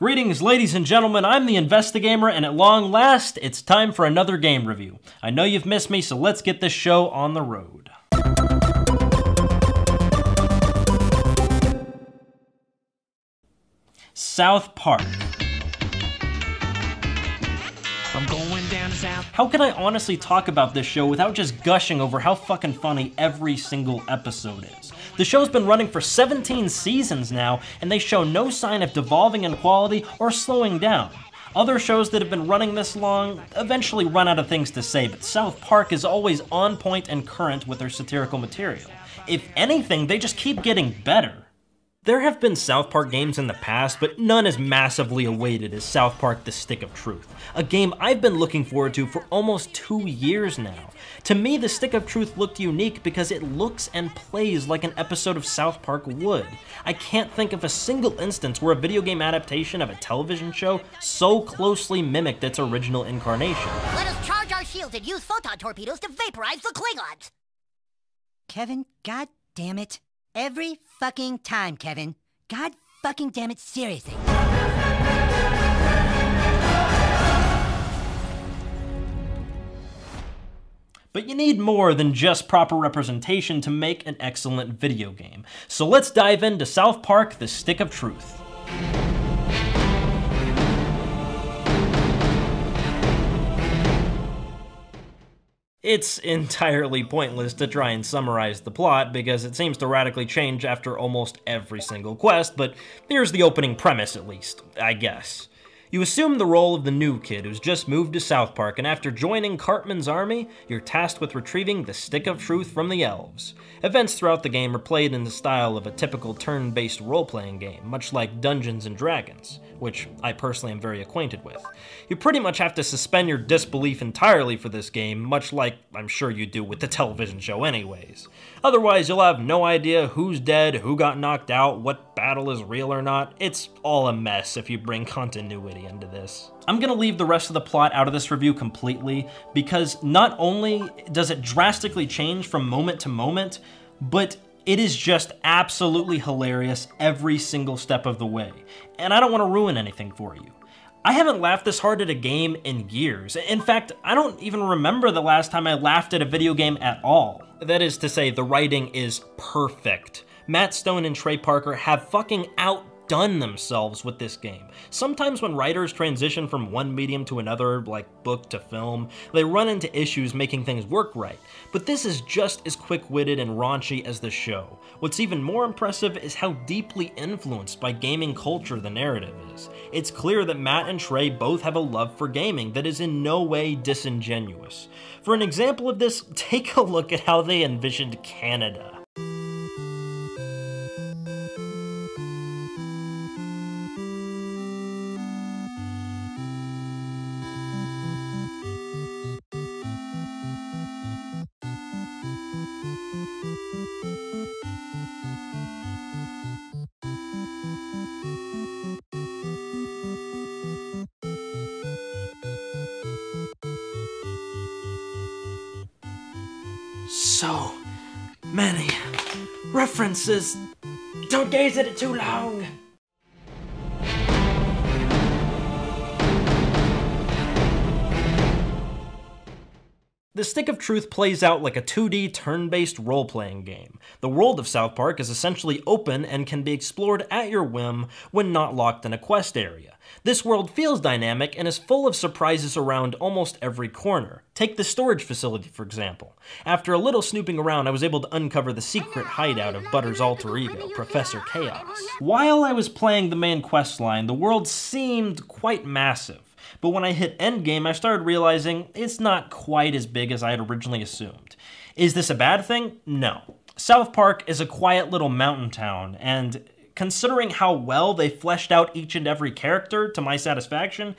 Greetings, ladies and gentlemen, I'm the Investigamer, and at long last, it's time for another game review. I know you've missed me, so let's get this show on the road. South Park. I'm going down south. How can I honestly talk about this show without just gushing over how fucking funny every single episode is? The show's been running for 17 seasons now, and they show no sign of devolving in quality or slowing down. Other shows that have been running this long eventually run out of things to say, but South Park is always on point and current with their satirical material. If anything, they just keep getting better. There have been South Park games in the past, but none as massively awaited as South Park: The Stick of Truth, a game I've been looking forward to for almost 2 years now. To me, The Stick of Truth looked unique because it looks and plays like an episode of South Park would. I can't think of a single instance where a video game adaptation of a television show so closely mimicked its original incarnation. Let us charge our shields and use photon torpedoes to vaporize the Klingons! Kevin, god damn it. Every fucking time, Kevin. God fucking damn it, seriously. But you need more than just proper representation to make an excellent video game. So let's dive into South Park: The Stick of Truth. It's entirely pointless to try and summarize the plot because it seems to radically change after almost every single quest, but here's the opening premise at least, I guess. You assume the role of the new kid who's just moved to South Park, and after joining Cartman's army, you're tasked with retrieving the Stick of Truth from the elves. Events throughout the game are played in the style of a typical turn-based role-playing game, much like Dungeons & Dragons, which I personally am very acquainted with. You pretty much have to suspend your disbelief entirely for this game, much like I'm sure you do with the television show anyways. Otherwise, you'll have no idea who's dead, who got knocked out, what battle is real or not. It's all a mess if you bring continuity into this. I'm gonna leave the rest of the plot out of this review completely because not only does it drastically change from moment to moment, but it is just absolutely hilarious every single step of the way. And I don't want to ruin anything for you. I haven't laughed this hard at a game in years. In fact, I don't even remember the last time I laughed at a video game at all. That is to say, the writing is perfect. Matt Stone and Trey Parker have fucking outdone themselves with this game. Sometimes when writers transition from one medium to another, like book to film, they run into issues making things work right. But this is just as quick-witted and raunchy as the show. What's even more impressive is how deeply influenced by gaming culture the narrative is. It's clear that Matt and Trey both have a love for gaming that is in no way disingenuous. For an example of this, take a look at how they envisioned Canada. So many references. Don't gaze at it too long. The Stick of Truth plays out like a 2D turn-based role-playing game. The world of South Park is essentially open and can be explored at your whim when not locked in a quest area. This world feels dynamic and is full of surprises around almost every corner. Take the storage facility, for example. After a little snooping around, I was able to uncover the secret hideout of Butter's alter ego, Professor Chaos. While I was playing the main quest line, the world seemed quite massive. But when I hit endgame, I started realizing it's not quite as big as I had originally assumed. Is this a bad thing? No. South Park is a quiet little mountain town, and considering how well they fleshed out each and every character to my satisfaction,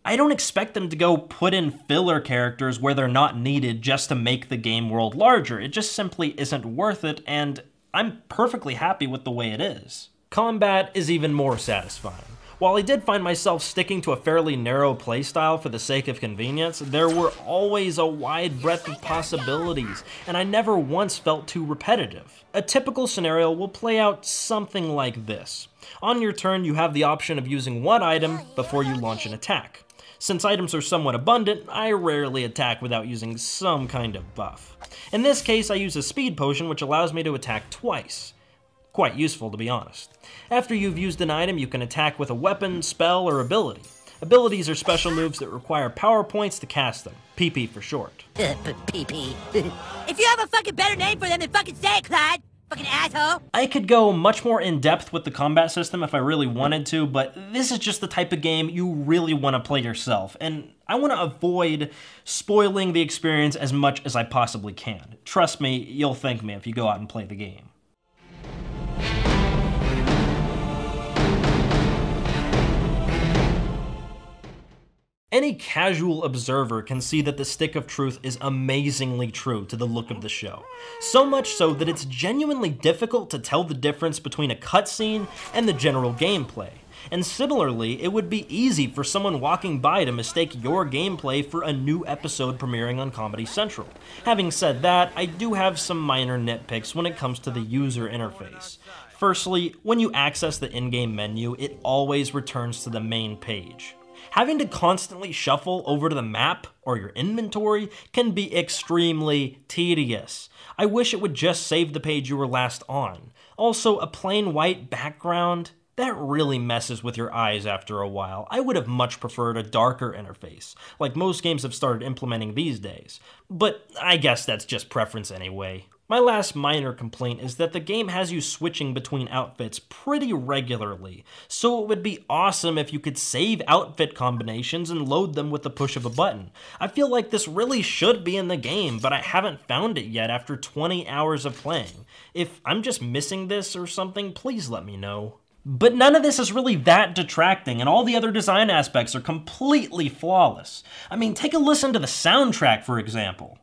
I don't expect them to go put in filler characters where they're not needed just to make the game world larger. It just simply isn't worth it, and I'm perfectly happy with the way it is. Combat is even more satisfying. While I did find myself sticking to a fairly narrow playstyle for the sake of convenience, there were always a wide breadth of possibilities, and I never once felt too repetitive. A typical scenario will play out something like this. On your turn, you have the option of using one item before you launch an attack. Since items are somewhat abundant, I rarely attack without using some kind of buff. In this case, I use a speed potion which allows me to attack twice. Quite useful, to be honest. After you've used an item, you can attack with a weapon, spell, or ability. Abilities are special moves that require power points to cast them. PP for short. PP. If you have a fucking better name for them, then fucking say it, Clyde! Fucking asshole! I could go much more in-depth with the combat system if I really wanted to, but this is just the type of game you really want to play yourself, and I want to avoid spoiling the experience as much as I possibly can. Trust me, you'll thank me if you go out and play the game. Any casual observer can see that the Stick of Truth is amazingly true to the look of the show. So much so that it's genuinely difficult to tell the difference between a cutscene and the general gameplay. And similarly, it would be easy for someone walking by to mistake your gameplay for a new episode premiering on Comedy Central. Having said that, I do have some minor nitpicks when it comes to the user interface. Firstly, when you access the in-game menu, it always returns to the main page. Having to constantly shuffle over to the map or your inventory can be extremely tedious. I wish it would just save the page you were last on. Also, a plain white background, that really messes with your eyes after a while. I would have much preferred a darker interface, like most games have started implementing these days. But I guess that's just preference anyway. My last minor complaint is that the game has you switching between outfits pretty regularly, so it would be awesome if you could save outfit combinations and load them with the push of a button. I feel like this really should be in the game, but I haven't found it yet after 20 hours of playing. If I'm just missing this or something, please let me know. But none of this is really that detracting, and all the other design aspects are completely flawless. I mean, take a listen to the soundtrack, for example.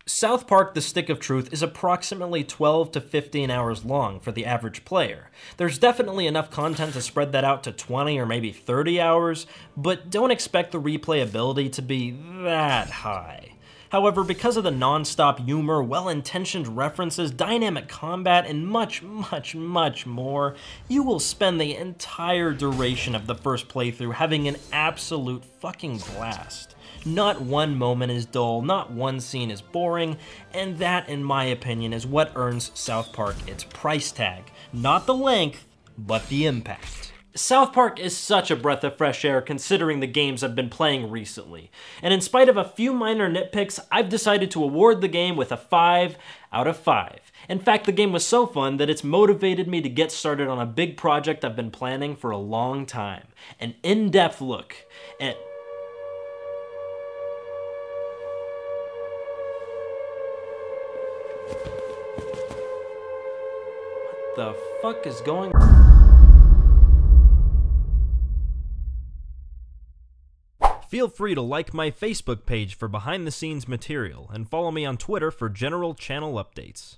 South Park: The Stick of Truth is approximately 12 to 15 hours long for the average player. There's definitely enough content to spread that out to 20 or maybe 30 hours, but don't expect the replayability to be that high. However, because of the non-stop humor, well-intentioned references, dynamic combat, and much more, you will spend the entire duration of the first playthrough having an absolute fucking blast. Not one moment is dull, not one scene is boring, and that, in my opinion, is what earns South Park its price tag. Not the length, but the impact. South Park is such a breath of fresh air considering the games I've been playing recently, and in spite of a few minor nitpicks, I've decided to award the game with a 5 out of 5. In fact, the game was so fun that it's motivated me to get started on a big project I've been planning for a long time. An in-depth look at... What the fuck is going on? Feel free to like my Facebook page for behind-the-scenes material, and follow me on Twitter for general channel updates.